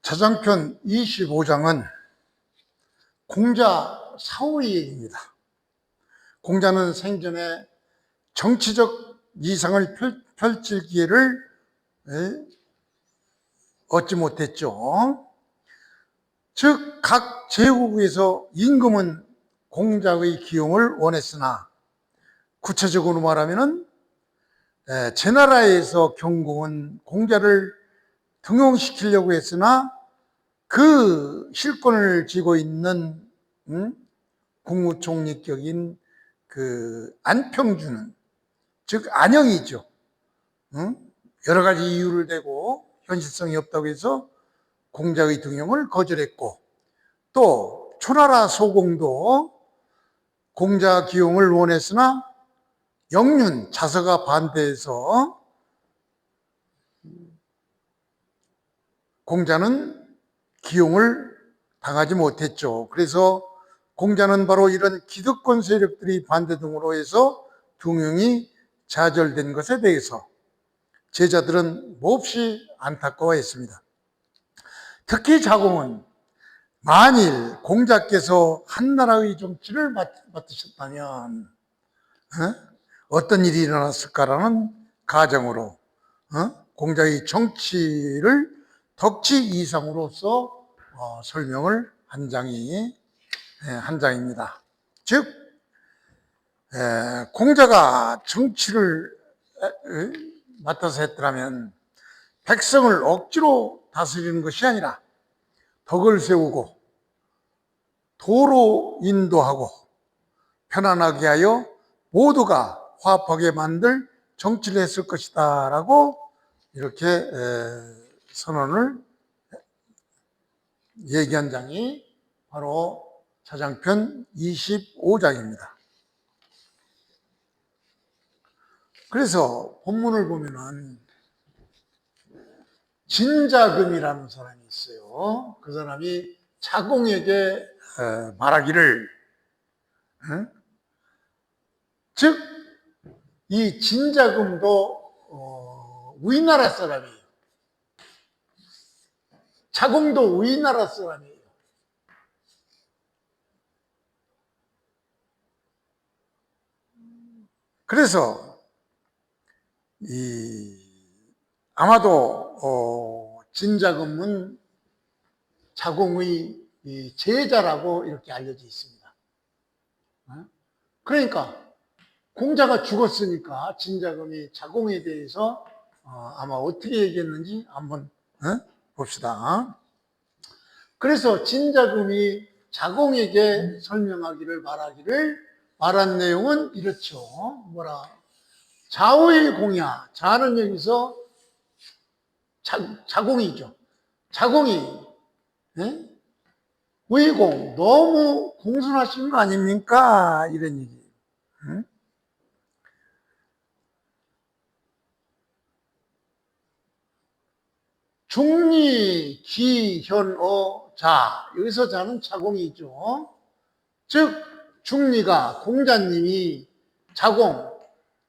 사장편 25장은 공자 사후의 얘기입니다. 공자는 생전에 정치적 이상을 펼칠 기회를 얻지 못했죠. 즉, 각 제국에서 임금은 공자의 기용을 원했으나, 구체적으로 말하면 제나라에서 경공은 공자를 등용시키려고 했으나 그 실권을 쥐고 있는 국무총리격인 그 안평주는, 즉 안영이죠, 여러 가지 이유를 대고 현실성이 없다고 해서 공자의 등용을 거절했고, 또 초나라 소공도 공자 기용을 원했으나 영륜 자서가 반대해서 공자는 기용을 당하지 못했죠. 그래서 공자는 바로 이런 기득권 세력들이 반대 등으로 해서 등용이 좌절된 것에 대해서 제자들은 몹시 안타까워했습니다. 특히 자공은 만일 공자께서 한나라의 정치를 맡으셨다면 어떤 일이 일어났을까라는 가정으로 공자의 정치를 덕치 이상으로서 설명을 한 장입니다. 즉, 공자가 정치를 맡아서 했더라면 백성을 억지로 다스리는 것이 아니라 덕을 세우고 도로 인도하고 편안하게 하여 모두가 화합하게 만들 정치를 했을 것이다 라고 이렇게 선언을 얘기한 장이 바로 사장편 25장입니다. 그래서 본문을 보면은 진자금이라는 사람이 있어요. 그 사람이 자공에게 말하기를, 즉 이 진자금도 우리나라 사람이에요. 자공도 우리나라 사람이에요. 그래서 아마도 진자금은 자공의 제자라고 이렇게 알려져 있습니다. 그러니까 공자가 죽었으니까 진자금이 자공에 대해서 아마 어떻게 얘기했는지 한번 봅시다. 그래서 진자금이 자공에게 설명하기를 말한 내용은 이렇죠. 자의 공야. 자는 여기서 자공이죠. 자공이 의공, 너무 공손하신 거 아닙니까? 이런 얘기. 중리, 기, 현, 어, 자. 여기서 자는 자공이죠. 즉, 중리가, 공자님이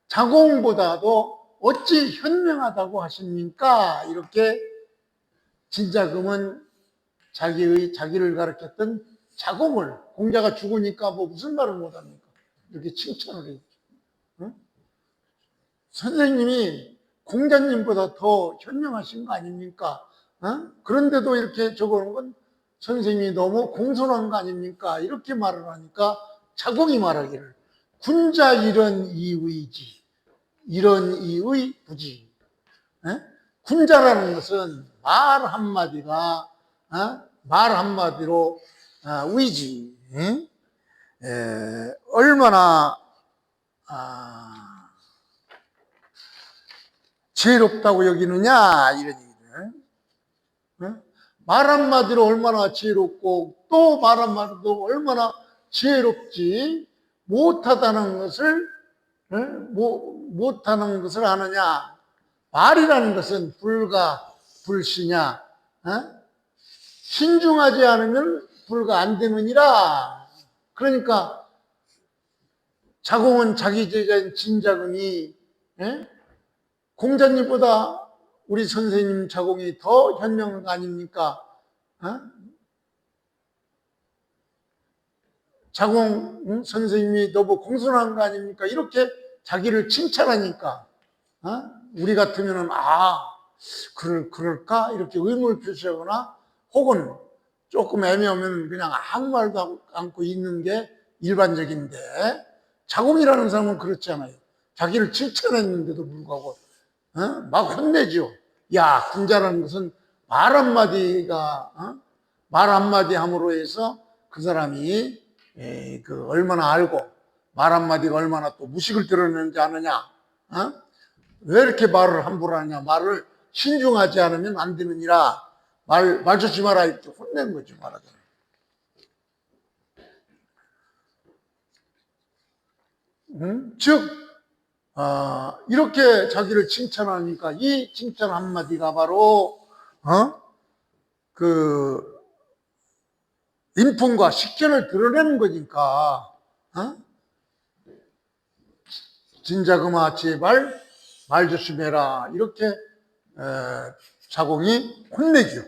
자공보다도 어찌 현명하다고 하십니까? 이렇게 진자금은 자기를 가르쳤던 자공을, 공자가 죽으니까 뭐 무슨 말을 못합니까? 이렇게 칭찬을 했죠. 선생님이 공자님보다 더 현명하신 거 아닙니까? 그런데도 이렇게 적어놓은 건 선생님이 너무 공손한 거 아닙니까? 이렇게 말을 하니까 자공이 말하기를, 군자 이런 이의지, 이런 이의 부지. 군자라는 것은 말 한마디로 의지. 얼마나 지혜롭다고 여기느냐, 이런 얘기를. 말 한마디로 얼마나 지혜롭고 또 말 한마디로 얼마나 지혜롭지 못하는 것을 아느냐. 말이라는 것은 불가 불시냐, 신중하지 않으면 불가 안 되느니라. 그러니까 자공은 자기 제자인 진자금이 공자님보다 우리 선생님 자공이 더 현명한 거 아닙니까? 어? 자공 선생님이 너무 공손한 거 아닙니까? 이렇게 자기를 칭찬하니까 우리 같으면은 그럴까? 이렇게 의문을 표시하거나 혹은 조금 애매하면 그냥 아무 말도 않고 있는 게 일반적인데 자공이라는 사람은 그렇지 않아요. 자기를 칭찬했는데도 불구하고 막 혼내죠. 야, 군자라는 것은 말 한마디가 말 한마디 함으로 해서 그 사람이 얼마나 알고 말 한마디가 얼마나 또 무식을 드러내는지 아느냐. 왜 이렇게 말을 함부로 하냐. 말을 신중하지 않으면 안 되느니라. 말 조심하라 이렇게 혼낸 거죠. 말하자면. 즉 이렇게 자기를 칭찬하니까 이 칭찬 한마디가 바로 그 인품과 식견을 드러내는 거니까 진자금아 제발 말 조심해라 이렇게 자공이 혼내죠.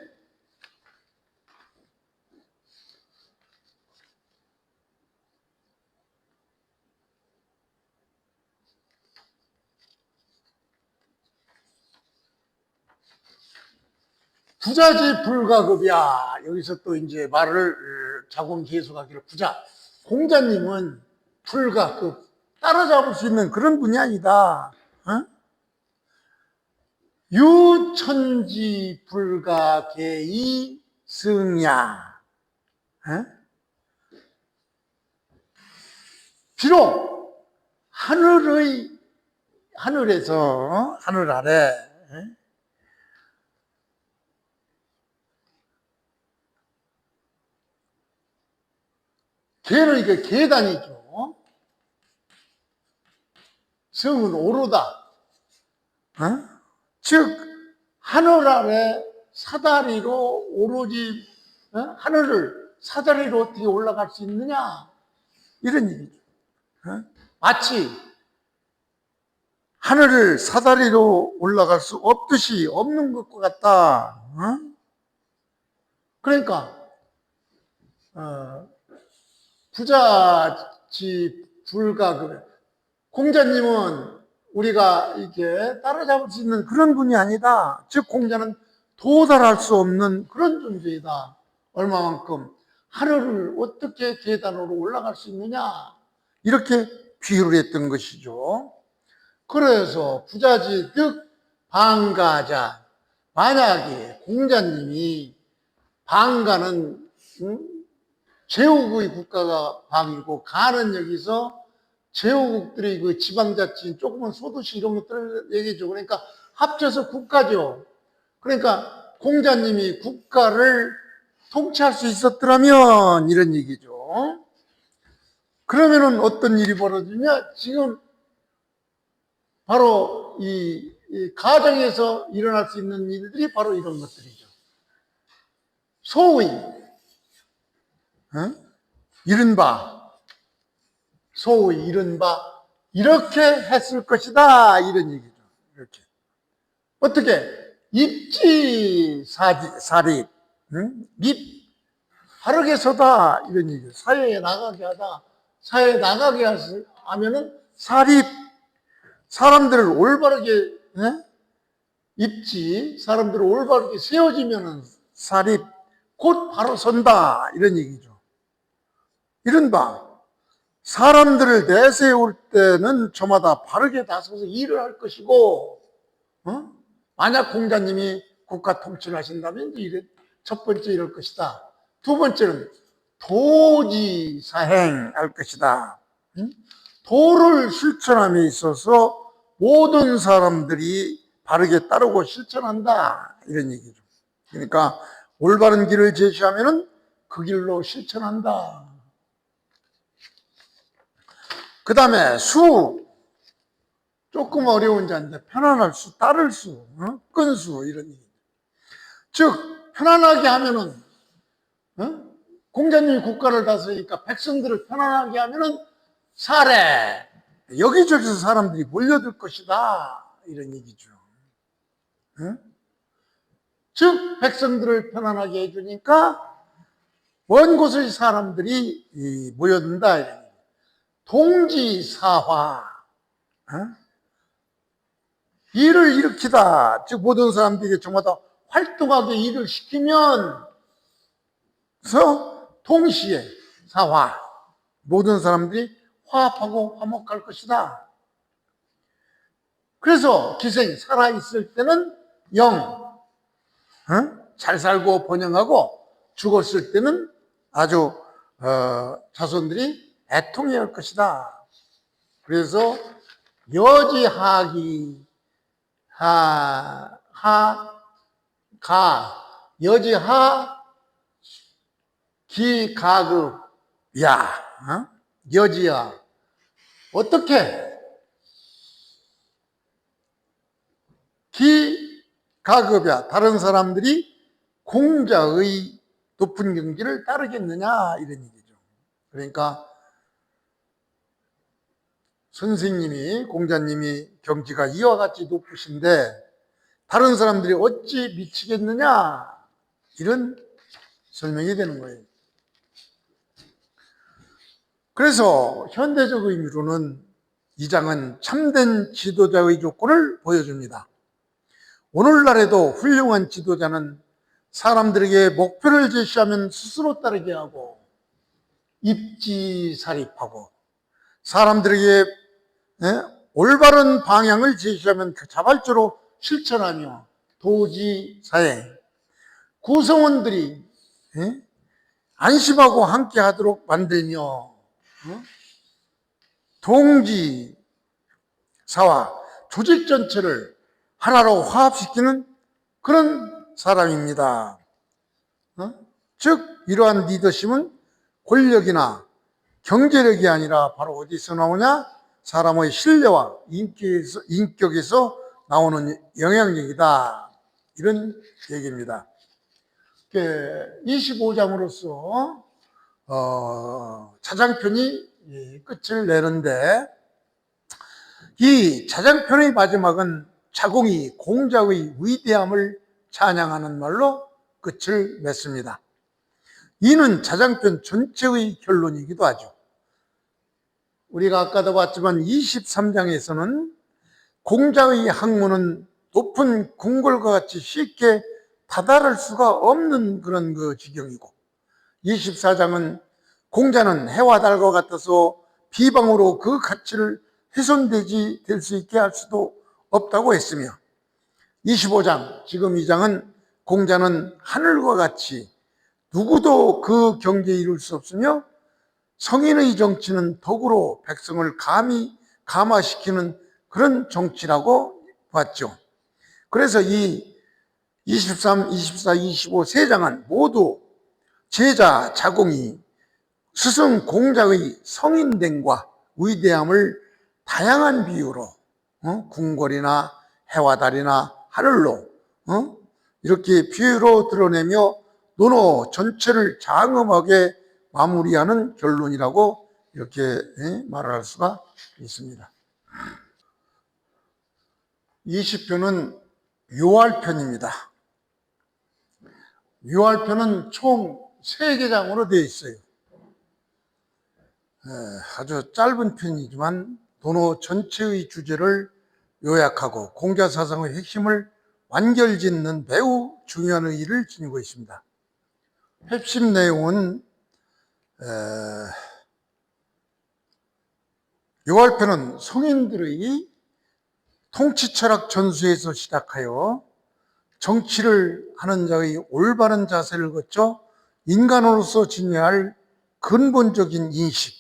부자지 불가급이야. 여기서 또 이제 말을 자공 계속하기를 부자. 공자님은 불가급, 따라잡을 수 있는 그런 분이 아니다. 유천지 불가계이 승야. 비록 하늘에서 하늘 아래 계는 이게 계단이죠. 성은 오로다. 즉 하늘 아래 사다리로 오로지 하늘을 사다리로 어떻게 올라갈 수 있느냐 이런 얘기죠. 마치 하늘을 사다리로 올라갈 수 없듯이 없는 것과 같다. 그러니까 부자지 불가급. 공자님은 우리가 이렇게 따라잡을 수 있는 그런 분이 아니다. 즉 공자는 도달할 수 없는 그런 존재이다. 얼마만큼 하늘을 어떻게 계단으로 올라갈 수 있느냐 이렇게 비유를 했던 것이죠. 그래서 부자지 즉 방가자. 만약에 공자님이 방가는 제후국의 국가가 방이고 가는 여기서 제후국들이 그 지방자치인 조그만 소도시 이런 것들을 얘기해줘. 그러니까 합쳐서 국가죠. 그러니까 공자님이 국가를 통치할 수 있었더라면 이런 얘기죠. 그러면은 어떤 일이 벌어지냐? 지금 바로 이 가정에서 일어날 수 있는 일들이 바로 이런 것들이죠. 소위 이른바 이렇게 했을 것이다 이런 얘기죠. 이렇게 어떻게 입지사립 입 바르게 서다 이런 얘기죠. 사회에 나가게 하다. 사회에 나가게 하면은 사립 사람들을 올바르게 입지 사람들을 올바르게 세워지면은 사립 곧 바로 선다 이런 얘기죠. 이른바 사람들을 내세울 때는 저마다 바르게 나서서 일을 할 것이고 만약 공자님이 국가 통치를 하신다면 첫 번째 이럴 것이다. 두 번째는 도지사행할 것이다. 도를 실천함에 있어서 모든 사람들이 바르게 따르고 실천한다 이런 얘기죠. 그러니까 올바른 길을 제시하면은 그 길로 실천한다. 그 다음에 수 조금 어려운 자인데 편안할 수, 따를 수, 끈수 이런 얘기. 즉 편안하게 하면은 공자님이 국가를 다스리니까 백성들을 편안하게 하면은 사례 여기저기서 사람들이 몰려들 것이다 이런 얘기죠. 즉 백성들을 편안하게 해주니까 먼 곳의 사람들이 모여든다. 동지사화, 일을 일으키다. 즉 모든 사람들에게 저마다 활동하게 일을 시키면 동시에 사화, 모든 사람들이 화합하고 화목할 것이다. 그래서 기생, 살아있을 때는 영, 잘 살고 번영하고, 죽었을 때는 아주 자손들이 애통해 할 것이다. 그래서 여지하기, 여지하 기가급, 여지야. 어떻게? 기가급이야. 다른 사람들이 공자의 높은 경지를 따르겠느냐, 이런 얘기죠. 그러니까 선생님이, 공자님이 경지가 이와 같이 높으신데 다른 사람들이 어찌 미치겠느냐, 이런 설명이 되는 거예요. 그래서 현대적 의미로는 이 장은 참된 지도자의 조건을 보여줍니다. 오늘날에도 훌륭한 지도자는 사람들에게 목표를 제시하면 스스로 따르게 하고, 입지살입하고, 사람들에게 올바른 방향을 제시하면 자발적으로 실천하며, 도지사행, 구성원들이 안심하고 함께 하도록 만들며, 동지사와 조직 전체를 하나로 화합시키는 그런 사람입니다. 즉 이러한 리더십은 권력이나 경제력이 아니라 바로 어디서 나오냐? 사람의 신뢰와 인격에서 나오는 영향력이다. 이런 얘기입니다. 25장으로서 자장편이 끝을 내는데, 이 자장편의 마지막은 자공이 공자의 위대함을 찬양하는 말로 끝을 맺습니다. 이는 자장편 전체의 결론이기도 하죠. 우리가 아까도 봤지만 23장에서는 공자의 학문은 높은 궁궐과 같이 쉽게 다다를 수가 없는 그런 그 지경이고, 24장은 공자는 해와 달과 같아서 비방으로 그 가치를 훼손되지 될 수 있게 할 수도 없다고 했으며, 25장, 지금 이 장은 공자는 하늘과 같이 누구도 그 경지에 이룰 수 없으며, 성인의 정치는 덕으로 백성을 감화시키는 그런 정치라고 봤죠. 그래서 이 23, 24, 25 세 장은 모두 제자 자공이 스승 공자의 성인됨과 위대함을 다양한 비유로 궁궐이나 해와 달이나 하늘로 이렇게 비유로 드러내며 논어 전체를 장엄하게 마무리하는 결론이라고 이렇게 말할 수가 있습니다. 20편은 요할편입니다. 요할편은 총 3개장으로 되어 있어요. 아주 짧은 편이지만 논어 전체의 주제를 요약하고 공자 사상의 핵심을 완결짓는 매우 중요한 의의를 지니고 있습니다. 핵심 내용은 요할편은 성인들의 통치 철학 전수에서 시작하여 정치를 하는 자의 올바른 자세를 거쳐 인간으로서 지녀야 할 근본적인 인식,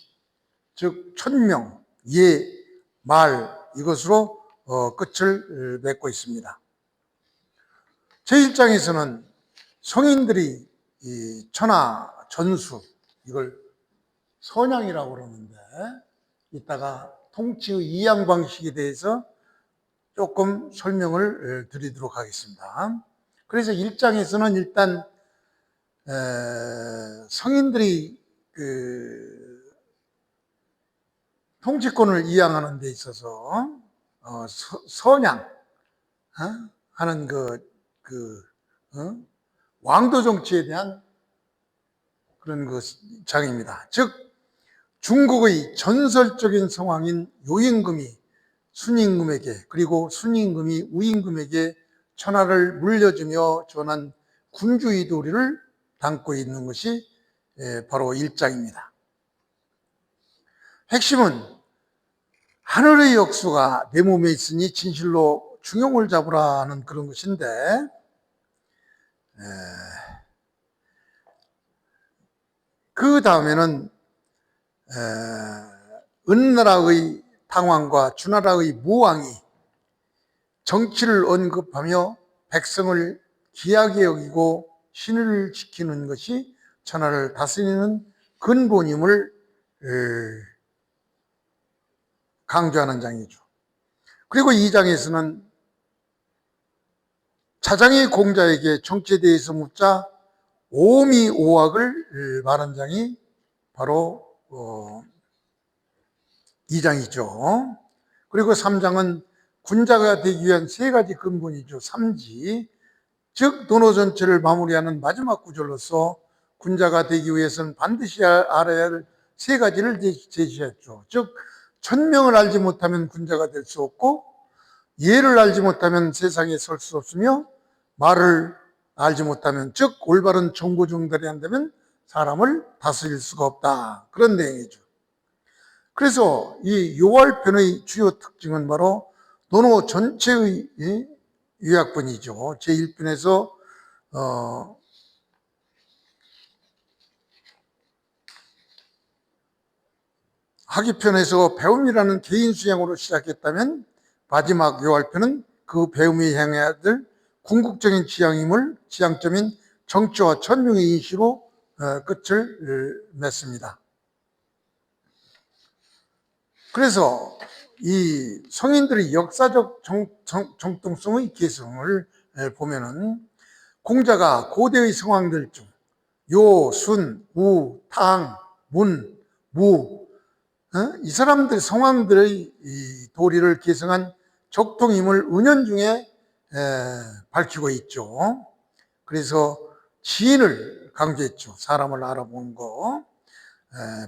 즉 천명, 예, 말, 이것으로 끝을 맺고 있습니다. 제1장에서는 성인들이 이 천하, 전수, 이걸 선양이라고 그러는데, 이따가 통치의 이양 방식에 대해서 조금 설명을 드리도록 하겠습니다. 그래서 1장에서는 일단 성인들이 그 통치권을 이양하는 데 있어서 선양 하는 그 왕도 정치에 대한 그런 그 장입니다. 즉 중국의 전설적인 성왕인 요임금이 순임금에게 그리고 순임금이 우임금에게 천하를 물려주며 전한 군주의 도리를 담고 있는 것이 바로 1장입니다. 핵심은 하늘의 역수가 내 몸에 있으니 진실로 중용을 잡으라는 그런 것인데, 그 다음에는 은나라의 당왕과 주나라의 무왕이 정치를 언급하며 백성을 귀하게 여기고 신을 지키는 것이 천하를 다스리는 근본임을 강조하는 장이죠. 그리고 이 장에서는 차장이 공자에게 정치에 대해서 묻자 오미오학을 말한 장이 바로 2장이죠. 그리고 3장은 군자가 되기 위한 3가지 근본이죠. 삼지, 즉 논어 전체를 마무리하는 마지막 구절로서 군자가 되기 위해서는 반드시 알아야 할 3가지를 제시했죠. 즉 천명을 알지 못하면 군자가 될 수 없고, 예를 알지 못하면 세상에 설 수 없으며, 말을 알지 못하면 즉 올바른 정보 전달이 안 되면 사람을 다스릴 수가 없다. 그런 내용이죠. 그래서 이 요할편의 주요 특징은 바로 논어 전체의 요약본이죠. 제1편에서 학위편에서 배움이라는 개인 수양으로 시작했다면 마지막 요할편은 그 배움이 향해야 될 궁극적인 지향점인 정치와 천명의 인시로 끝을 맺습니다. 그래서 이 성인들의 역사적 정통성의 개성을 보면은 공자가 고대의 성왕들 중 요, 순, 우, 탕, 문, 무, 이 사람들 성왕들의 이 도리를 계승한 적통임을 은연중에 밝히고 있죠. 그래서 지인을 강조했죠. 사람을 알아보는 거.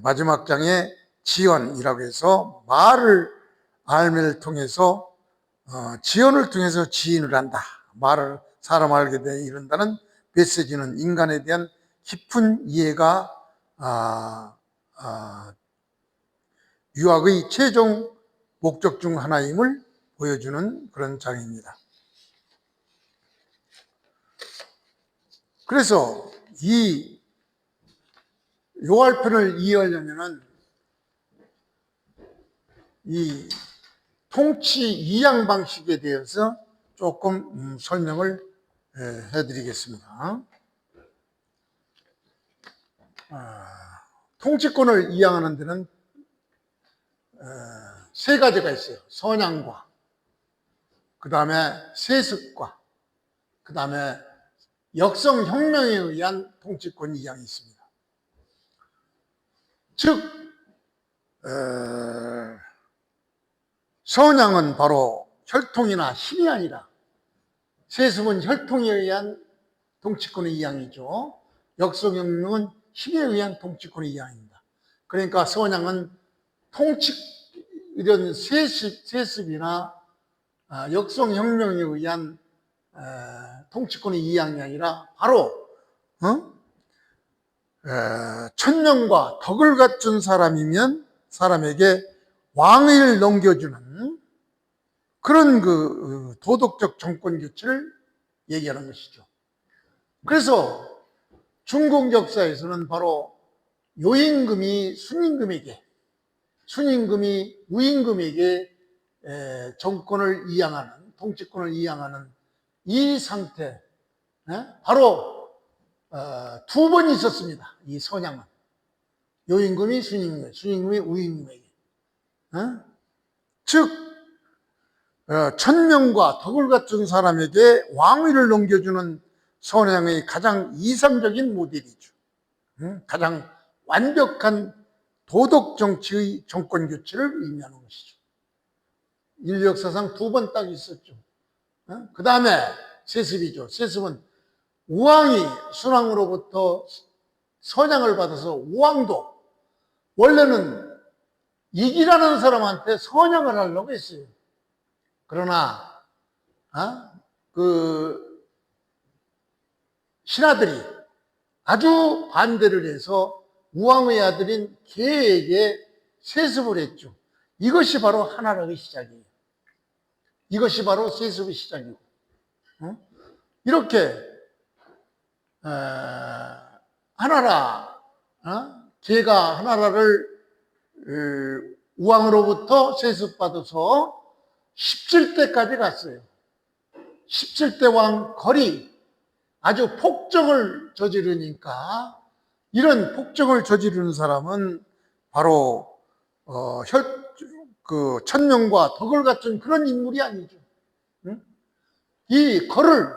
마지막 장에 지언이라고 해서 말을 알매를 통해서 지언을 통해서 지인을 한다. 말을 사람 알게 돼 이른다는 메시지는 인간에 대한 깊은 이해가 유학의 최종 목적 중 하나임을 보여주는 그런 장입니다. 그래서 이 요할편을 이해하려면은 이 통치 이양 방식에 대해서 조금 설명을 해드리겠습니다. 통치권을 이양하는 데는 3가지가 있어요. 선양과, 그 다음에 세습과, 그 다음에 역성혁명에 의한 통치권 이양이 있습니다. 즉 선양은 바로 혈통이나 힘이 아니라 세습은 혈통에 의한 통치권의 이양이죠. 역성혁명은 힘에 의한 통치권의 이양입니다. 그러니까 선양은 이런 세습이나 역성혁명에 의한 통치권의 이양이 아니라 바로 천명과 덕을 갖춘 사람이면 사람에게 왕위를 넘겨주는 그런 그 도덕적 정권 교체를 얘기하는 것이죠. 그래서 중국 역사에서는 바로 요임금이 순임금이 우임금에게 정권을 이양하는, 통치권을 이양하는 이 상태, 바로 2번 있었습니다. 이 선양은 요임금이 순임금이 우임금에게, 즉 천명과 덕을 갖춘 사람에게 왕위를 넘겨주는 선양의 가장 이상적인 모델이죠. 가장 완벽한 도덕 정치의 정권 교체를 의미하는 것이죠. 인류 역사상 2번 딱 있었죠. 그 다음에 세습이죠. 세습은 우왕이 순왕으로부터 선양을 받아서 우왕도 원래는 이기라는 사람한테 선양을 하려고 했어요. 그러나 그 신하들이 아주 반대를 해서 우왕의 아들인 계에게 세습을 했죠. 이것이 바로 하나락의 시작이에요. 이것이 바로 세습의 시작이고, 이렇게 하나라, 계가 하나라를 우왕으로부터 세습받아서 17대까지 갔어요. 17대 왕 거리, 아주 폭정을 저지르니까, 이런 폭정을 저지르는 사람은 바로 천명과 덕을 갖춘 그런 인물이 아니죠. 이 거를,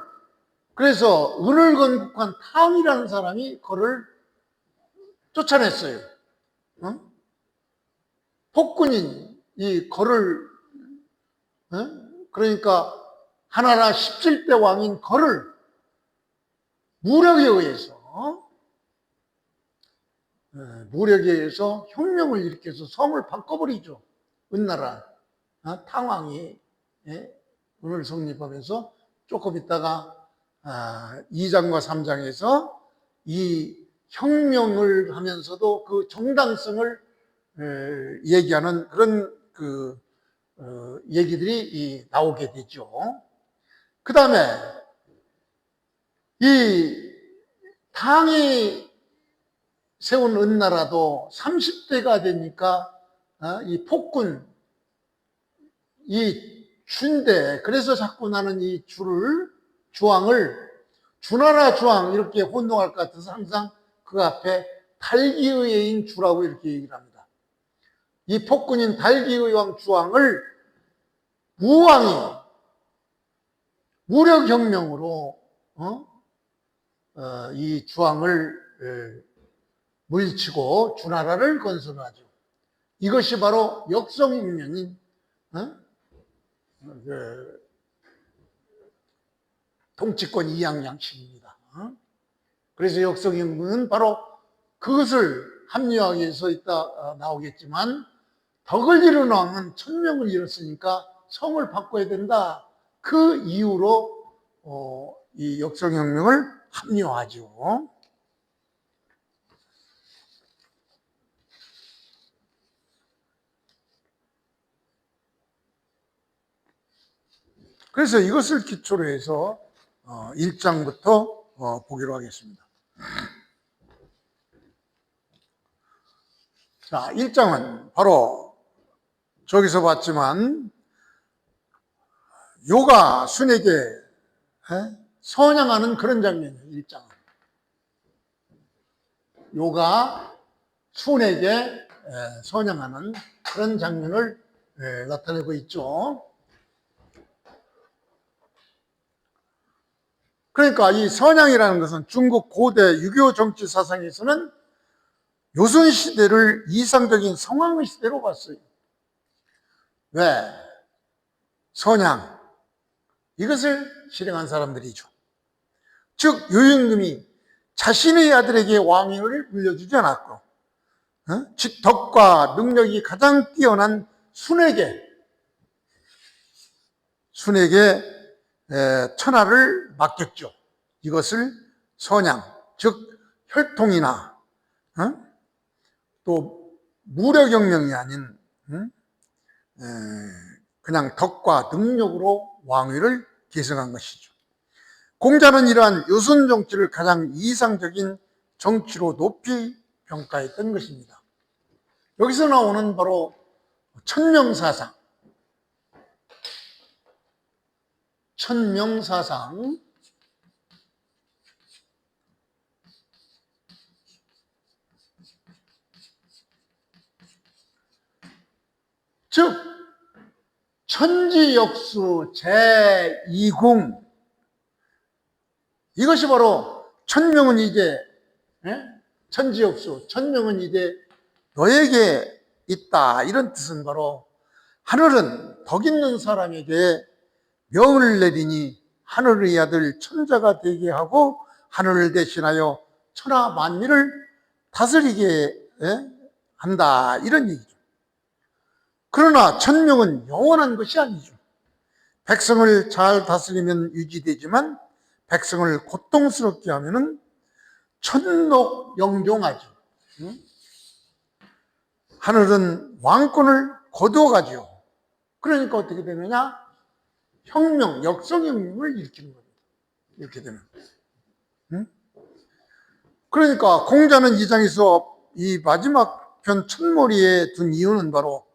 그래서 은을 건국한 탕이라는 사람이 거를 쫓아냈어요. 폭군인 이 거를, 그러니까 하나라 17대 왕인 거를 무력에 의해서 혁명을 일으켜서 성을 바꿔버리죠. 은나라 탕왕이 은을 성립하면서 조금 있다가 2장과 3장에서 이 혁명을 하면서도 그 정당성을 얘기하는 그런 얘기들이 나오게 되죠. 그 다음에 이 탕이 세운 은나라도 30대가 되니까 이 폭군, 이 춘대, 그래서 자꾸 나는 이 주왕을 주나라 주왕 이렇게 혼동할 것 같아서 항상 그 앞에 달기의인 주라고 이렇게 얘기를 합니다. 이 폭군인 달기의 왕 주왕을 우왕이 무력혁명으로 이 주왕을 물리치고 주나라를 건설하죠. 이것이 바로 역성혁명인 통치권 이양 양식입니다. 그래서 역성혁명은 바로 그것을 합리화하기 위해서 이따 나오겠지만, 덕을 이룬 왕은 천명을 잃었으니까 성을 바꿔야 된다. 그 이유로 이 역성혁명을 합리화하죠. 그래서 이것을 기초로 해서 1장부터 보기로 하겠습니다. 자, 1장은 바로 저기서 봤지만 요가 순에게 선양하는 그런 장면이에요. 1장은 요가 순에게 선양하는 그런 장면을 나타내고 있죠. 그러니까 이 선양이라는 것은 중국 고대 유교 정치 사상에서는 요순시대를 이상적인 성황의 시대로 봤어요. 왜? 선양, 이것을 실행한 사람들이죠. 즉 유임금이 자신의 아들에게 왕위를 물려주지 않았고, 즉 덕과 능력이 가장 뛰어난 순에게 천하를 맡겼죠. 이것을 선양, 즉 혈통이나 또 무력혁명이 아닌 그냥 덕과 능력으로 왕위를 계승한 것이죠. 공자는 이러한 요순 정치를 가장 이상적인 정치로 높이 평가했던 것입니다. 여기서 나오는 바로 천명사상, 즉 천지역수 제2궁, 이것이 바로 천명은 이제 천지역수, 천명은 이제 너에게 있다, 이런 뜻은 바로 하늘은 덕 있는 사람에게 명을 내리니 하늘의 아들 천자가 되게 하고 하늘을 대신하여 천하 만민을 다스리게 한다, 이런 얘기죠. 그러나 천명은 영원한 것이 아니죠. 백성을 잘 다스리면 유지되지만 백성을 고통스럽게 하면은 천록영종하죠. 하늘은 왕권을 거두어가죠. 그러니까 어떻게 되느냐? 혁명, 역성혁명을 일으키는 겁니다. 이렇게 되면. 그러니까 공자는 이 장에서 이 마지막 편 첫머리에 둔 이유는 바로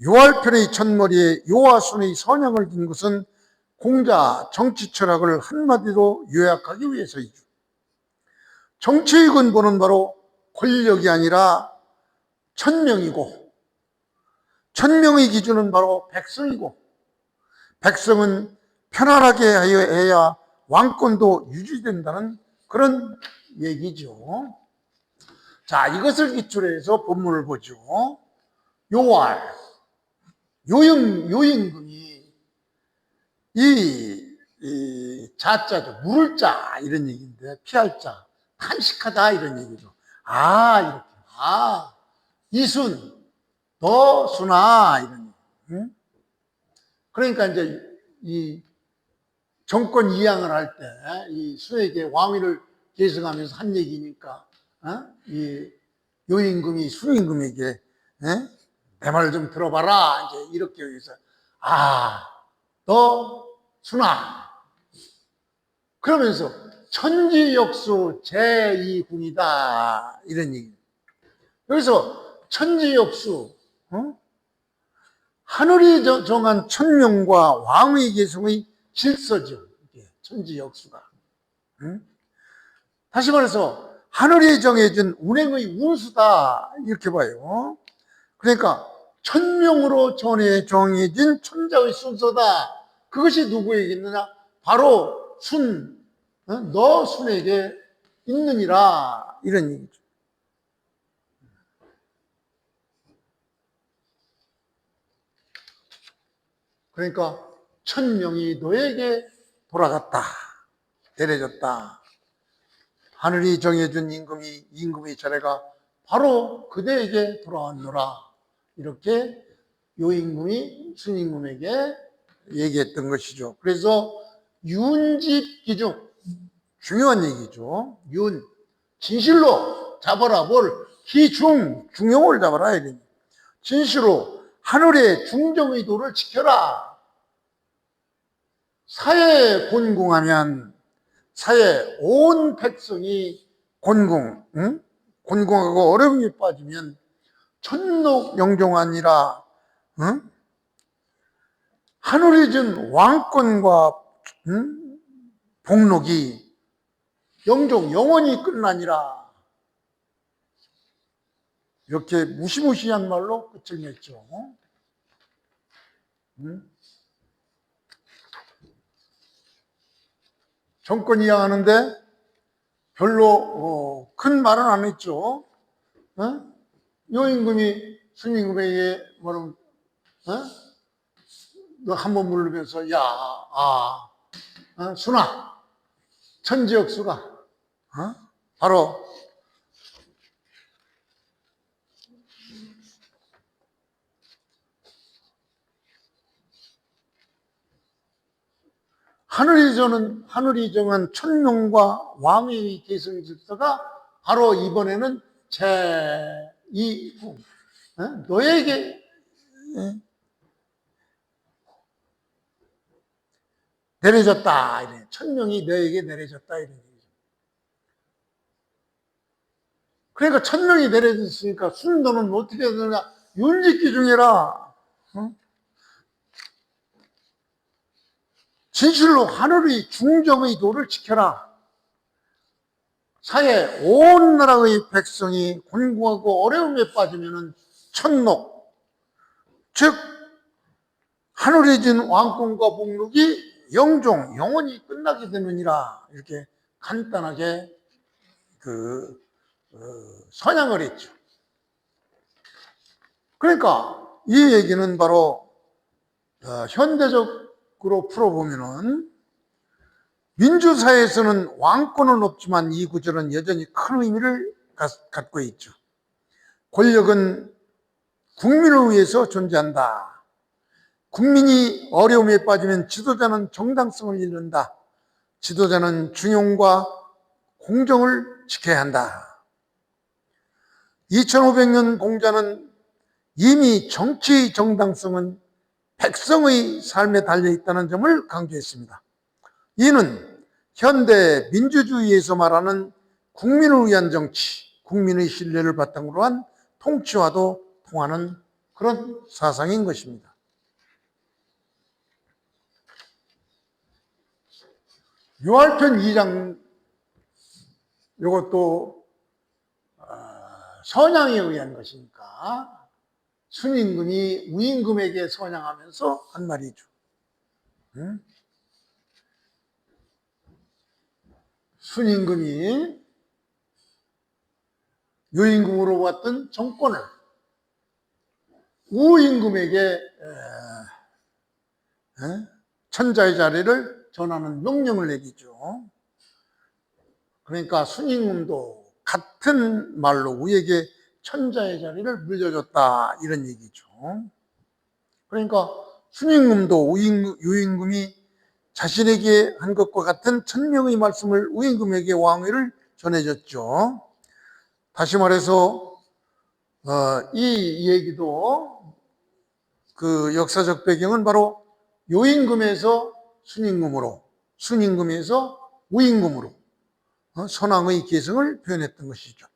요할편의 첫머리에 요하순의 선양을 둔 것은 공자 정치 철학을 한마디로 요약하기 위해서이죠. 정치의 근본은 바로 권력이 아니라 천명이고, 천명의 기준은 바로 백성이고, 백성은 편안하게 해야 왕권도 유지된다는 그런 얘기죠. 자, 이것을 기초로 해서 본문을 보죠. 요할, 요임금이 이 자자죠. 물을 자, 이런 얘기인데, 피할 자, 탄식하다, 이런 얘기죠. 이렇게. 이순, 너 순아, 이런 얘기. 응? 그러니까 이제 이 정권 이양을 할 때 이 순에게 왕위를 계승하면서 한 얘기니까, 이 요임금이 순임금에게 내 말을 좀 들어봐라, 이제 이렇게 여기서 너 순아, 그러면서 천지역수 제2궁이다, 이런 얘기. 여기서 천지역수, 하늘이 정한 천명과 왕의 계승의 질서죠. 이게 천지역수가. 다시 말해서 하늘이 정해진 운행의 운수다, 이렇게 봐요. 그러니까 천명으로 정해진 천자의 순서다. 그것이 누구에게 있느냐? 바로 순, 너 순에게 있느니라, 이런 얘기죠. 그러니까 천명이 너에게 돌아갔다, 내려졌다. 하늘이 정해준 임금의 차례가 바로 그대에게 돌아왔노라, 이렇게 요임금이 순임금에게 얘기했던 것이죠. 그래서 윤집기중, 중요한 얘기죠. 진실로 잡아라. 뭘? 중용을 잡아라, 이런. 진실로 하늘의 중정의 도를 지켜라. 사회에 곤궁하면 사회 온 백성이 곤궁하고 어려움에 빠지면 천록영종하니라. 하늘이 준 왕권과 복록이 영원히 끝나니라. 이렇게 무시무시한 말로 끝을 맺죠. 정권 이양하는데 별로 큰 말은 안 했죠. 요임금이 순임금에게 뭐라고, 너 한번 물으면서 순아, 천지역수가 바로 하늘이 정한 천명과 왕의 계승 질서가 바로 이번에는 제2궁, 너에게 내려졌다, 이래. 천명이 너에게 내려졌다, 이런 얘기죠. 그러니까 천명이 내려졌으니까 순도는 어떻게 되느냐? 윤직기중이라. 진실로 하늘의 중정의 도를 지켜라. 사회 온 나라의 백성이 곤궁하고 어려움에 빠지면은 천록, 즉 하늘이 준 왕권과 복록이 영원히 끝나게 되느니라. 이렇게 간단하게 선양을 했죠. 그러니까 이 얘기는 바로 현대적으로 풀어보면은 민주사회에서는 왕권은 없지만 이 구절은 여전히 큰 의미를 갖고 있죠. 권력은 국민을 위해서 존재한다. 국민이 어려움에 빠지면 지도자는 정당성을 잃는다. 지도자는 중용과 공정을 지켜야 한다. 2500년 공자는 이미 정치의 정당성은 백성의 삶에 달려있다는 점을 강조했습니다. 이는 현대 민주주의에서 말하는 국민을 위한 정치, 국민의 신뢰를 바탕으로 한 통치와도 통하는 그런 사상인 것입니다. 요한편 2장, 이것도 선양에 의한 것이니까 순임금이 우임금에게 선양하면서 한 말이죠. 순임금이 유임금으로 왔던 정권을 우임금에게 천자의 자리를 전하는 명령을 내리죠. 그러니까 순임금도 같은 말로 우에게 천자의 자리를 물려줬다, 이런 얘기죠. 그러니까 순임금도 유임금이 자신에게 한 것과 같은 천명의 말씀을 우임금에게 왕위를 전해줬죠. 다시 말해서 이 얘기도 그 역사적 배경은 바로 요임금에서 순임금으로, 순임금에서 우임금으로 선왕의 계승을 표현했던 것이죠.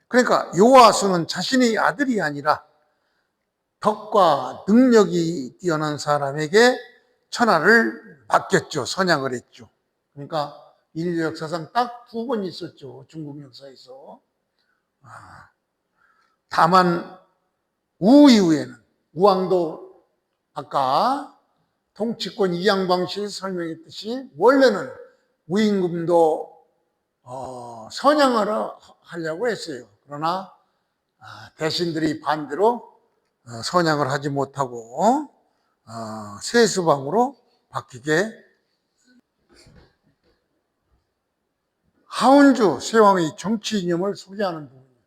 그러니까 요아수는 자신의 아들이 아니라 덕과 능력이 뛰어난 사람에게 천하를 맡겼죠. 선양을 했죠. 그러니까 인류 역사상 딱 2번 있었죠. 중국 역사에서. 다만 우 이후에는 우왕도 아까 통치권 이양 방식을 설명했듯이 원래는 우임금도 선양을 하려고 했어요. 그러나 대신들이 반대로 선양을 하지 못하고 세수방으로 바뀌게. 하운주 세왕의 정치 이념을 소개하는 부분이에요.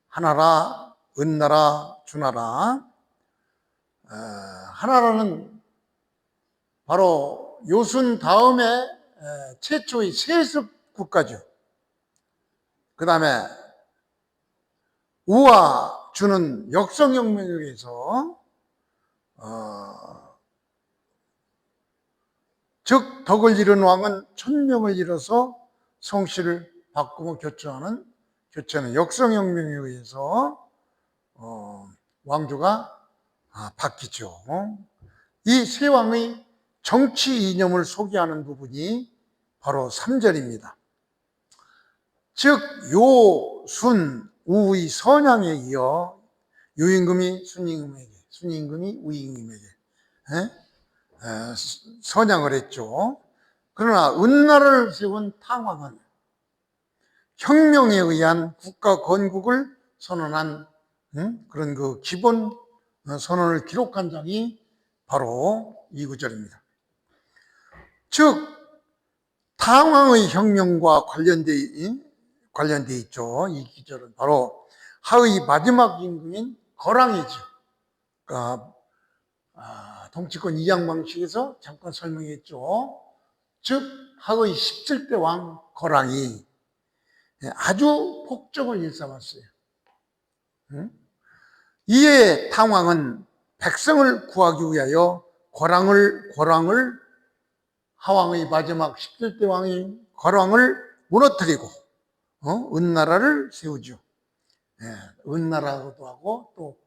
하나라, 은나라, 주나라. 하나라는 바로 요순 다음에 최초의 세습 국가죠. 그 다음에 우와 주는 역성혁명에 의해서 즉 덕을 잃은 왕은 천명을 잃어서 성씨를 바꾸고 교체하는 역성혁명에 의해서 왕조가 바뀌죠. 이 세 왕의 정치 이념을 소개하는 부분이 바로 3절입니다. 즉 요, 순, 우의 선양에 이어 유임금이 순임금에게, 순임금이 우임금에게 선양을 했죠. 그러나 은나라를 세운 탕왕은 혁명에 의한 국가 건국을 선언한 그런 그 기본 선언을 기록한 장이 바로 이 구절입니다. 즉 탕왕의 혁명과 관련돼 있죠. 이 기절은 바로 하의 마지막 임금인 거랑이죠. 그러니까 통치권 이양 방식에서 잠깐 설명했죠. 즉 하의 17대 왕 거랑이 아주 폭정을 일삼았어요. 이에 탕왕은 백성을 구하기 위하여 거랑을 하왕의 마지막 17대 왕인 거랑을 무너뜨리고 은나라를 세우죠. 은나라고도 하고 또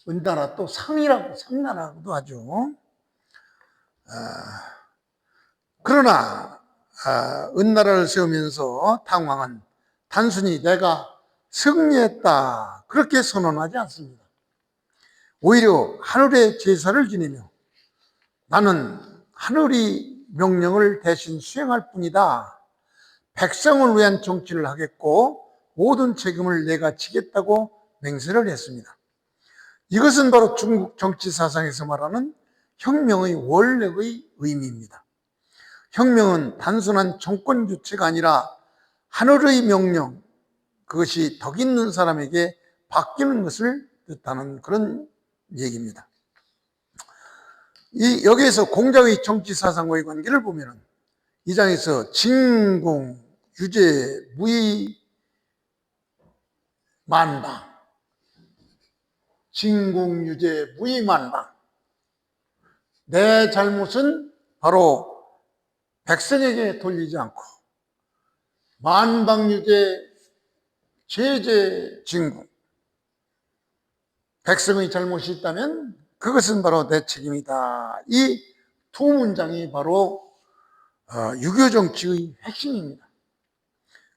은나라 또 상나라고도 하죠. 그러나 은나라를 세우면서 탕왕은 단순히 내가 승리했다 그렇게 선언하지 않습니다. 오히려 하늘의 제사를 지내며 나는 하늘의 명령을 대신 수행할 뿐이다. 백성을 위한 정치를 하겠고 모든 책임을 내가 지겠다고 맹세를 했습니다. 이것은 바로 중국 정치 사상에서 말하는 혁명의 원래의 의미입니다. 혁명은 단순한 정권 교체가 아니라 하늘의 명령, 그것이 덕 있는 사람에게 바뀌는 것을 뜻하는 그런 얘기입니다. 여기에서 공자의 정치 사상과의 관계를 보면 이 장에서 진공, 유제, 무의, 만방, 진공, 유제, 무의, 만방. 내 잘못은 바로 백성에게 돌리지 않고 만방유제, 제제, 진공. 백성의 잘못이 있다면 그것은 바로 내 책임이다. 이 두 문장이 바로 유교 정치의 핵심입니다.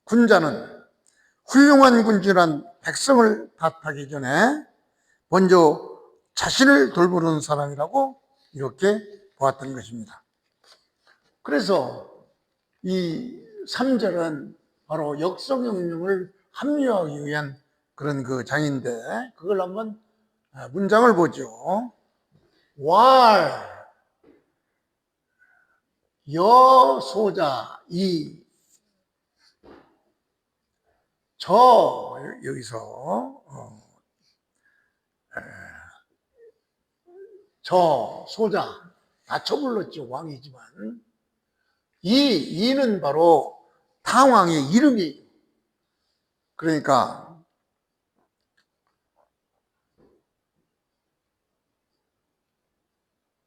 군자는 훌륭한 군주란 백성을 탓하기 전에 먼저 자신을 돌보는 사람이라고 이렇게 보았던 것입니다. 그래서 이 3절은 바로 역성혁명을 합리화하기 위한 그런 그 장인데, 그걸 한번 문장을 보죠. 왈 여소자 이 저, 여기서 저 소자 낮춰 불렀죠. 왕이지만 이는 바로 당왕의 이름이에요. 그러니까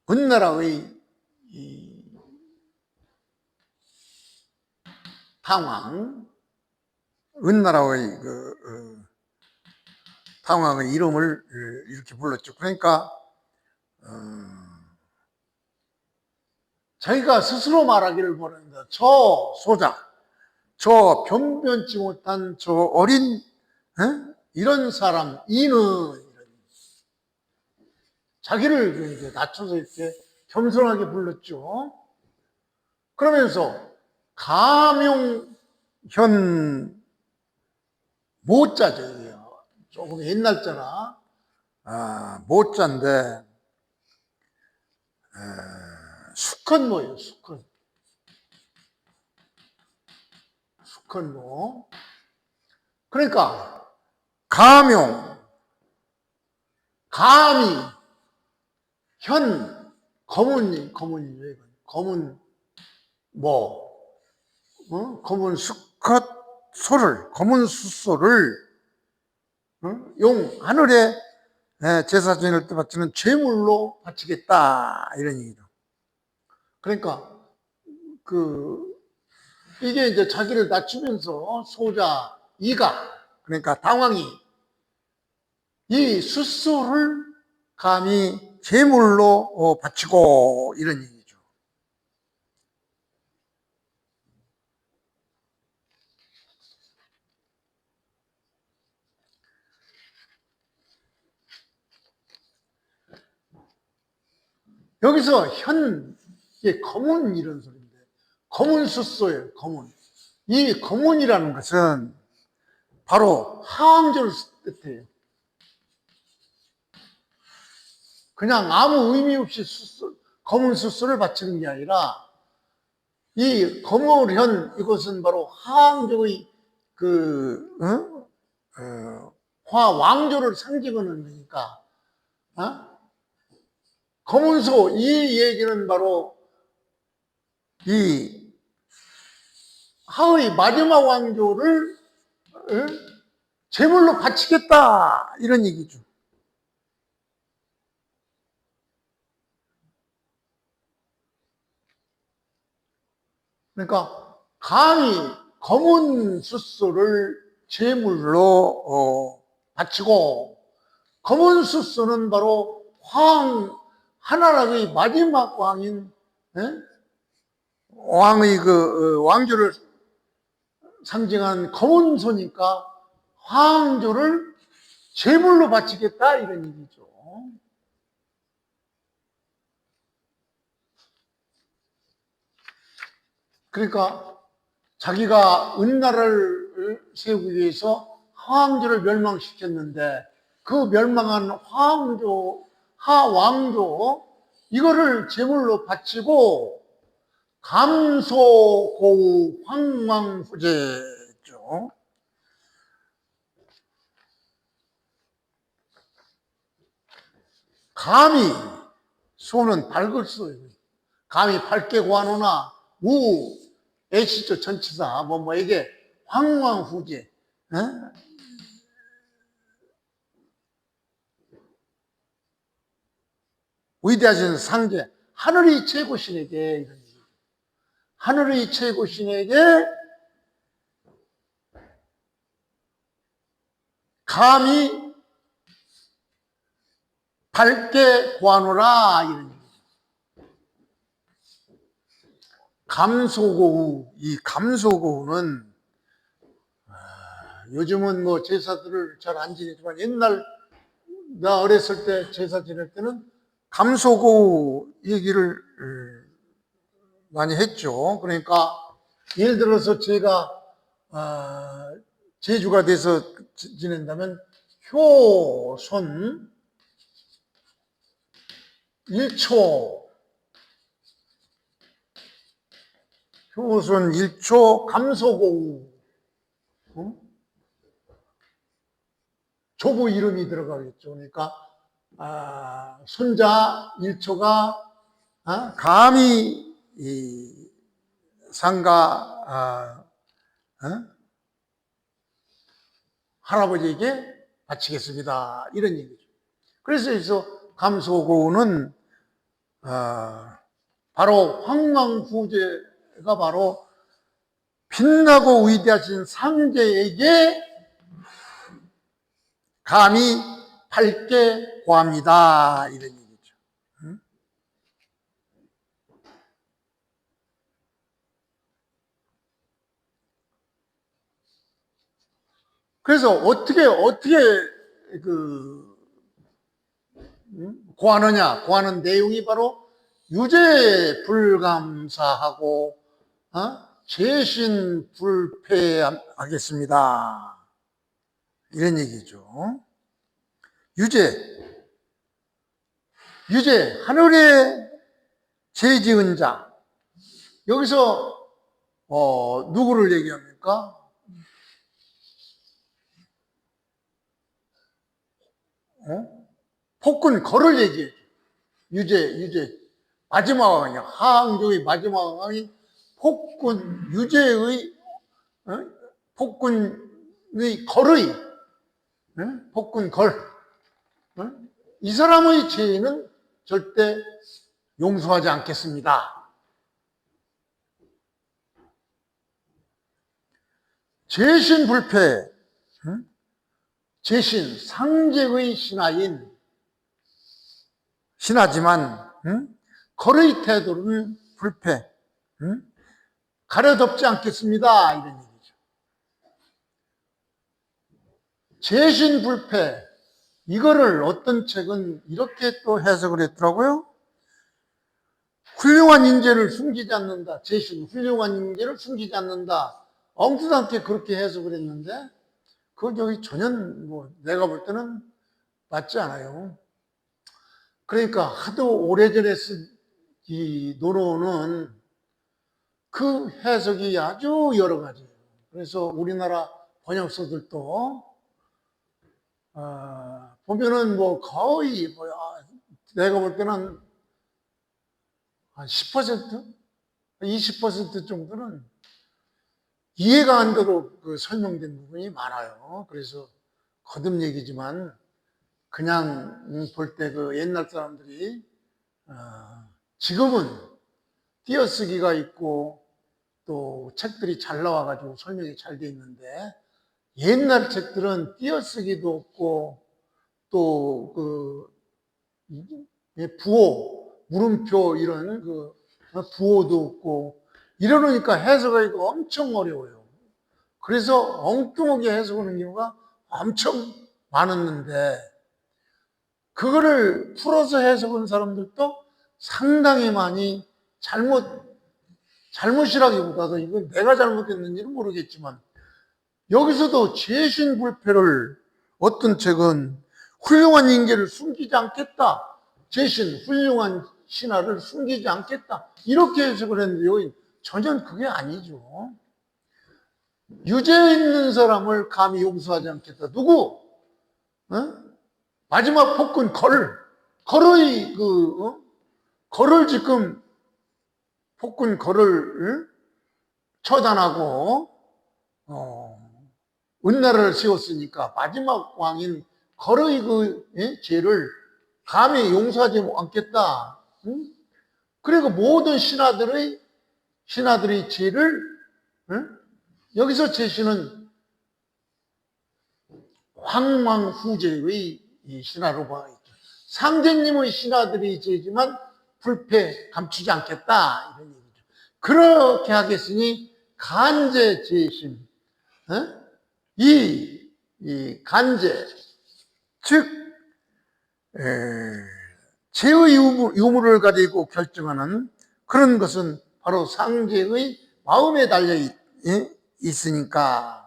은나라의 이 당왕, 은나라의 당왕의 이름을 이렇게 불렀죠. 그러니까 자기가 스스로 말하기를 원합니다. 저 소자, 저 변변치 못한 저 어린 이런 사람 이는 자기를 이제 낮춰서 이렇게 겸손하게 불렀죠. 그러면서 가명현 모자죠. 조금 옛날 자라 모자인데 수컷모예요. 수컷모. 그러니까 가명, 감이, 현, 검은이에요. 검은 검은 수컷 소를, 검은 숫소를 용 하늘에 제사 지낼 때 바치는 제물로 바치겠다 이런 얘기죠. 그러니까 이게 이제 자기를 낮추면서 소자 이가, 그러니까 당왕이 이 숫소를 감히 제물로 바치고 이런 얘기죠. 여기서 이게 검은 이런 소리인데, 검은 숫소예요. 검은. 이 검은이라는 것은 바로 하황절을 뜻해요. 그냥 아무 의미 없이 검은 숫소를 바치는 게 아니라 이 검을현, 이것은 바로 하황족의 화왕조를 상징하는 거니까, 검은소, 이 얘기는 바로 이 하의 마지막 왕조를 제물로 바치겠다 이런 얘기죠. 그러니까 감히 검은 숫소를 제물로 바치고, 검은 숫소는 바로 하나라의 마지막 왕인 왕의 왕조를 상징한 검은 소니까 황조를 제물로 바치겠다 이런 얘기죠. 그러니까 자기가 은나라를 세우기 위해서 하왕조를 멸망시켰는데 그 멸망한 하왕조 이거를 제물로 바치고 감소고우 황망후제죠. 감히 소는 밝을 수 있어요. 감히 밝게 구하노나 우 애시죠 전치사 뭐에게 황망후제 위대하신 상제 하늘의 최고신에게 이런 얘기. 하늘의 최고신에게 감히 밝게 구하노라 이런 얘기죠. 감소고우, 이 감소고우는 요즘은 뭐 제사들을 잘 안 지내지만 옛날 나 어렸을 때 제사 지낼 때는 감소고우 얘기를 많이 했죠. 그러니까 예를 들어서 제가 제주가 돼서 지낸다면 효손 1초 효손 1초 감소고우 조부 이름이 들어가겠죠. 그러니까 손자 1초가 감히 상가 할아버지에게 바치겠습니다. 이런 얘기죠. 그래서 여기서 감소고우는 바로 황망후제가 바로 빛나고 위대하신 상제에게 감히 밝게 구합니다. 이런 얘기죠. 그래서 어떻게 구하느냐? 구하는 내용이 바로 유죄불감사하고 재신불패하겠습니다. 이런 얘기죠. 유죄 하늘의 죄 지은 자. 여기서 누구를 얘기합니까? 폭군 거를 얘기해요. 유죄. 마지막 왕이 하왕조의 마지막 왕이 폭군 유죄의 폭군의 거의 폭군 걸. 이 사람의 죄는 절대 용서하지 않겠습니다. 재신불패, 재신, 상제의 신하지만 거의 태도는 불패, 가려덮지 않겠습니다. 이런 얘기죠. 재신불패, 이거를 어떤 책은 이렇게 또 해석을 했더라고요. 훌륭한 인재를 숨기지 않는다. 재신, 훌륭한 인재를 숨기지 않는다. 엉뚱하게 그렇게 해석을 했는데 그건 여기 전혀 내가 볼 때는 맞지 않아요. 그러니까 하도 오래전에 쓴 이 논어는 그 해석이 아주 여러 가지예요. 그래서 우리나라 번역서들도 보면은 거의 내가 볼 때는 한 10%? 20% 정도는 이해가 안 되도록 설명된 부분이 많아요. 그래서 거듭 얘기지만 그냥 볼 때 옛날 사람들이 지금은 띄어쓰기가 있고 또 책들이 잘 나와가지고 설명이 잘 돼 있는데 옛날 책들은 띄어쓰기도 없고 또 부호, 물음표 이런 부호도 없고 이러니까 해석하기가 엄청 어려워요. 그래서 엉뚱하게 해석하는 경우가 엄청 많았는데 그거를 풀어서 해석한 사람들도 상당히 많이 잘못이라기보다도 이건 내가 잘못했는지는 모르겠지만 여기서도 재신불패를 어떤 책은 훌륭한 인계를 숨기지 않겠다. 재신, 훌륭한 신하를 숨기지 않겠다. 이렇게 해석을 했는데 여기 전혀 그게 아니죠. 유죄 있는 사람을 감히 용서하지 않겠다. 누구? 마지막 폭군 걸의 걸을 지금 폭군 걸을 처단하고 은나라를 세웠으니까 마지막 왕인 걸의 죄를 감히 용서하지 않겠다. 그리고 모든 신하들의 죄를 여기서 제시는 황망후제의 신하로 봐 있죠. 상제님의 신하들이 죄지만 불패 감추지 않겠다 이런 얘기죠. 그렇게 하겠으니 간제 제심, 이 간제 즉 죄의 유무를 가지고 결정하는 그런 것은 바로 상제의 마음에 달려 있으니까.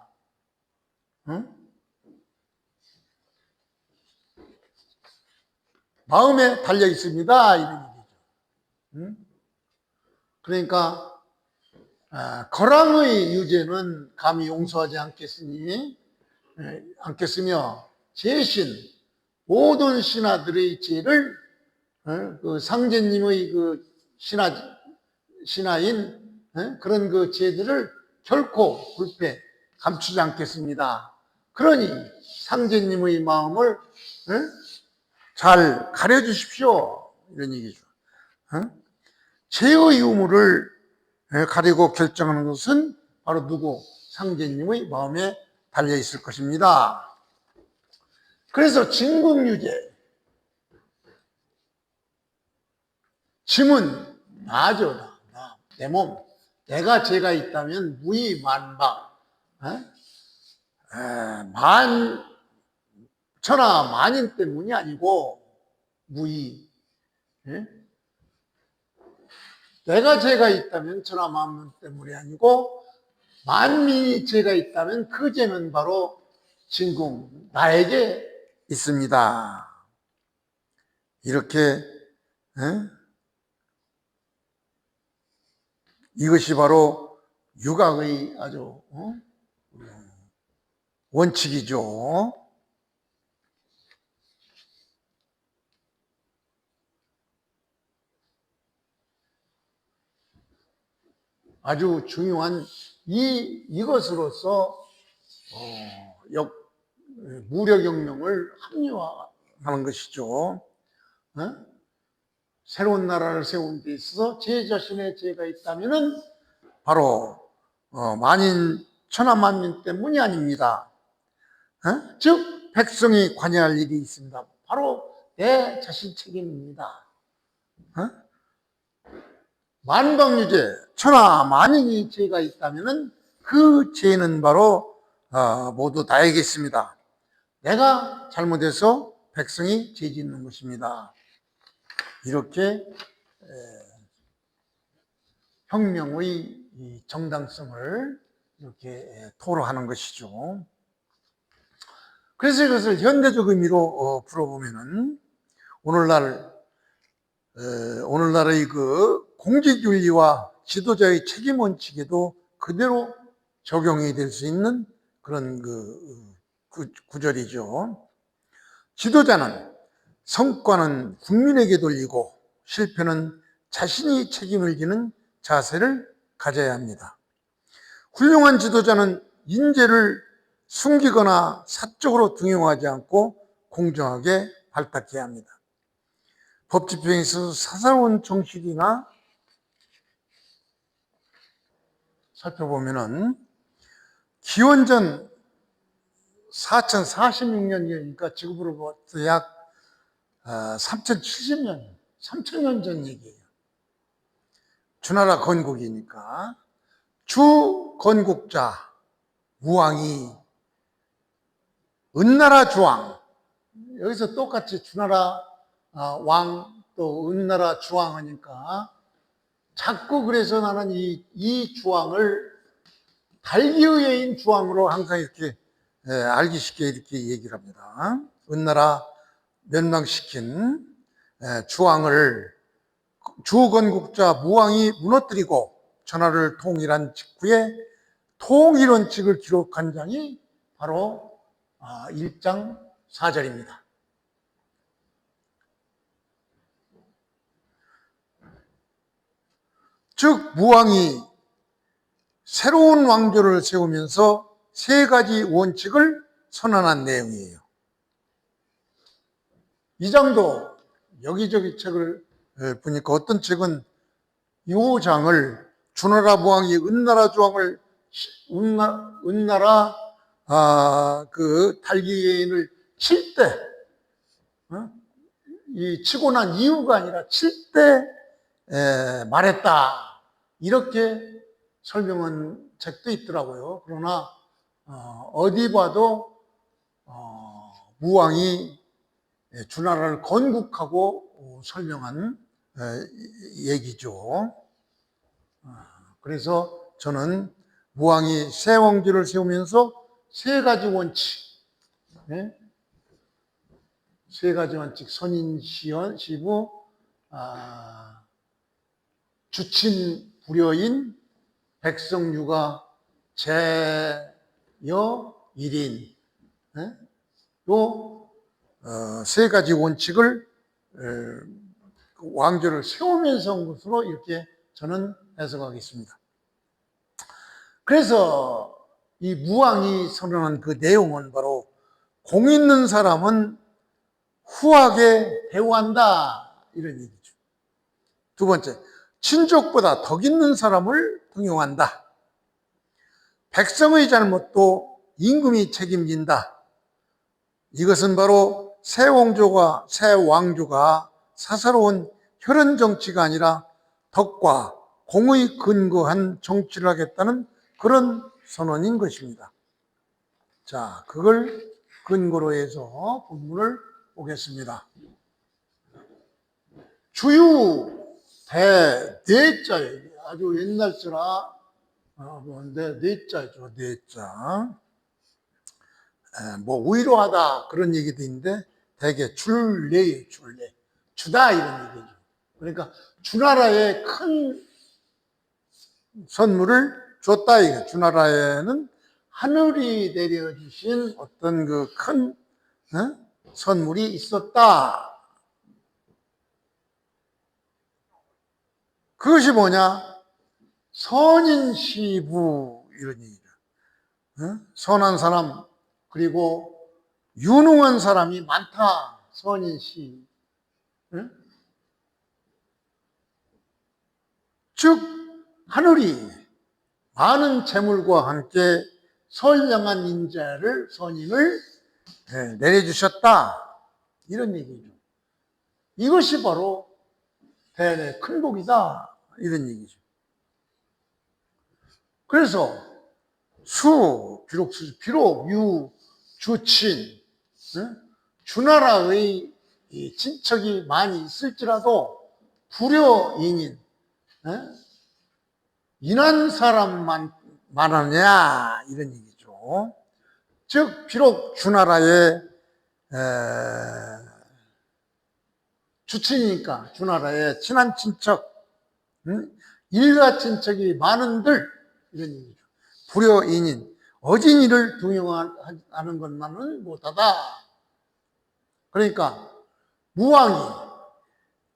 마음에 달려 있습니다 이런 얘기죠. 그러니까 거랑의 유죄는 감히 용서하지 않겠으며 재신 모든 신하들의 죄를 그 상제님의 그 신하인 그런 그 죄들을 결코 불패 감추지 않겠습니다. 그러니 상제님의 마음을 잘 가려주십시오 이런 얘기죠. 죄의 유무를 가리고 결정하는 것은 바로 누구? 상제님의 마음에 달려 있을 것입니다. 그래서 진국유죄, 짐은 나죠. 내 몸. 내가 죄가 있다면 무의 만방, 천하 만인 때문이 아니고 무의. 내가 죄가 있다면 천하 만민 때문이 아니고 만민이 죄가 있다면 그 죄는 바로 진궁 나에게 있습니다. 이렇게 이것이 바로 유각의 아주 원칙이죠. 아주 중요한 이것으로서 무력혁명을 합리화하는 것이죠. 새로운 나라를 세운 데 있어서 제 자신의 죄가 있다면은 바로 만인 천하만민 때문이 아닙니다. 즉 백성이 관여할 일이 있습니다. 바로 내 자신 책임입니다. 만방유죄, 천하만인이 죄가 있다면은 그 죄는 바로 모두 나에게 있습니다. 내가 잘못해서 백성이 죄 짓는 것입니다. 이렇게 혁명의 정당성을 이렇게 토로하는 것이죠. 그래서 이것을 현대적 의미로 풀어보면은 오늘날의 그 공직윤리와 지도자의 책임 원칙에도 그대로 적용이 될 수 있는 그런 구절이죠. 지도자는 성과는 국민에게 돌리고 실패는 자신이 책임을 지는 자세를 가져야 합니다. 훌륭한 지도자는 인재를 숨기거나 사적으로 등용하지 않고 공정하게 발탁해야 합니다. 법 집행에 있어서 사사로운 정실이나 살펴보면은 기원전 4046년이니까 지금으로부터 약 3070년, 3000년 전 얘기예요. 주나라 건국이니까 주 건국자 우왕이 은나라 주왕, 여기서 똑같이 주나라 왕 또 은나라 주왕 하니까 자꾸 그래서 나는 이 주왕을 달기의인 주왕으로 항상 이렇게 알기 쉽게 이렇게 얘기를 합니다. 은나라 멸망시킨 주왕을 주건국자 무왕이 무너뜨리고 천하를 통일한 직후에 통일원칙을 기록한 장이 바로 1장 4절입니다. 즉 무왕이 새로운 왕조를 세우면서 세 가지 원칙을 선언한 내용이에요. 이 장도 여기저기 책을 보니까 어떤 책은 이 장을 주나라 무왕이 은나라 주왕을 은나라 그 달기인을 칠 때, 이 치고 난 이유가 아니라 칠 때 말했다, 이렇게 설명한 책도 있더라고요. 그러나 어디 봐도 무왕이 주나라를 건국하고 설명한 얘기죠. 그래서 저는 무왕이 새 왕조를 세우면서 세 가지 원칙, 세 가지 원칙, 선인, 시부, 주친, 불효인, 백성유가, 제여, 일인, 요 세 가지 원칙을 왕조를 세우면서 온 것으로 이렇게 저는 해석하겠습니다. 그래서 이 무왕이 선언한 그 내용은 바로 공 있는 사람은 후하게 대우한다, 이런 얘기죠. 두 번째, 친족보다 덕 있는 사람을 등용한다. 백성의 잘못도 임금이 책임진다. 이것은 바로 새 왕조가 사사로운 혈연 정치가 아니라 덕과 공의 근거한 정치를 하겠다는 그런 선언인 것입니다. 자, 그걸 근거로 해서 본문을 보겠습니다. 주유 뇌자예요. 아주 옛날 쓰라 뭔데 뇌자죠. 뇌자. 뭐 위로하다 그런 얘기도 있는데 대개 줄례예요. 줄례. 주다 이런 얘기죠. 그러니까 주나라에 큰 선물을 줬다 이거. 주나라에는 하늘이 내려주신 어떤 그 큰 선물이 있었다. 그것이 뭐냐? 선인시부 이런 얘기죠. 선한 사람 그리고 유능한 사람이 많다. 선인시. 즉 하늘이 많은 재물과 함께 선량한 인자를 선임을 내려주셨다. 이런 얘기죠. 이것이 바로 대단히 큰 복이다. 이런 얘기죠. 그래서 비록 주친, 주나라의 친척이 많이 있을지라도 불효인인, 인한 사람만 말하느냐 이런 얘기죠. 즉 비록 주나라의 주친이니까 주나라의 친한 친척, 일가 친척이 많은들 이런 얘기죠. 불효인인 어진이를 등용하는 것만은 못하다. 그러니까 무왕이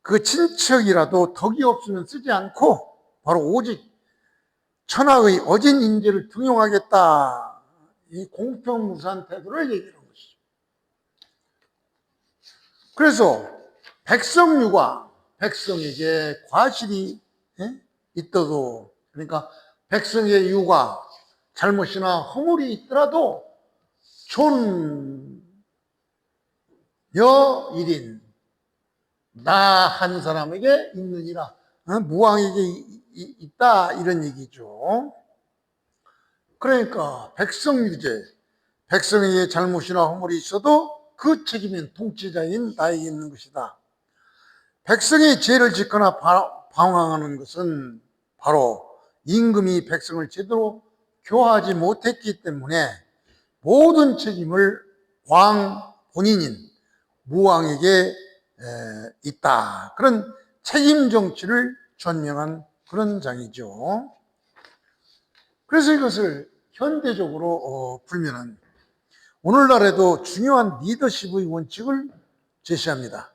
그 친척이라도 덕이 없으면 쓰지 않고 바로 오직 천하의 어진 인재를 등용하겠다. 이 공평무사한 태도를 얘기하는 것이죠. 그래서 백성유가 백성에게 과실이 있어도, 그러니까 백성의 유가 잘못이나 허물이 있더라도 존여일인 나 한 사람에게 있느니라, 무왕에게 있다 이런 얘기죠. 그러니까 백성유제, 백성에게 잘못이나 허물이 있어도 그 책임은 통치자인 나에게 있는 것이다. 백성이 죄를 짓거나 방황하는 것은 바로 임금이 백성을 제대로 교화하지 못했기 때문에 모든 책임을 왕 본인인 무왕에게 있다. 그런 책임 정치를 전명한 그런 장이죠. 그래서 이것을 현대적으로 풀면은 오늘날에도 중요한 리더십의 원칙을 제시합니다.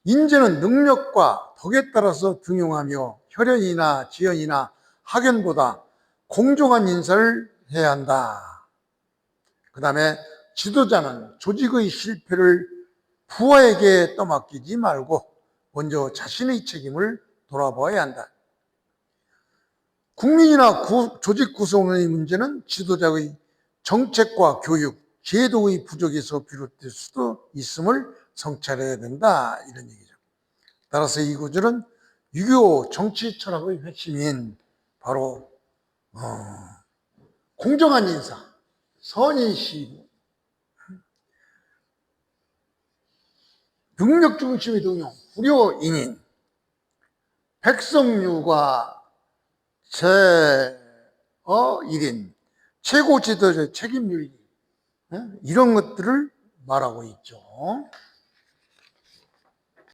인재는 능력과 덕에 따라서 등용하며 혈연이나 지연이나 학연보다 공정한 인사를 해야 한다. 그 다음에 지도자는 조직의 실패를 부하에게 떠맡기지 말고 먼저 자신의 책임을 돌아봐야 한다. 국민이나 조직 구성의 문제는 지도자의 정책과 교육, 제도의 부족에서 비롯될 수도 있음을 성찰해야 된다. 이런 얘기죠. 따라서 이 구절은 유교 정치 철학의 핵심인 바로 공정한 인사, 선인시, 능력 중심의 등용, 불효인인, 백성유가 제1인, 최고 지도자의 책임윤리, 이런 것들을 말하고 있죠.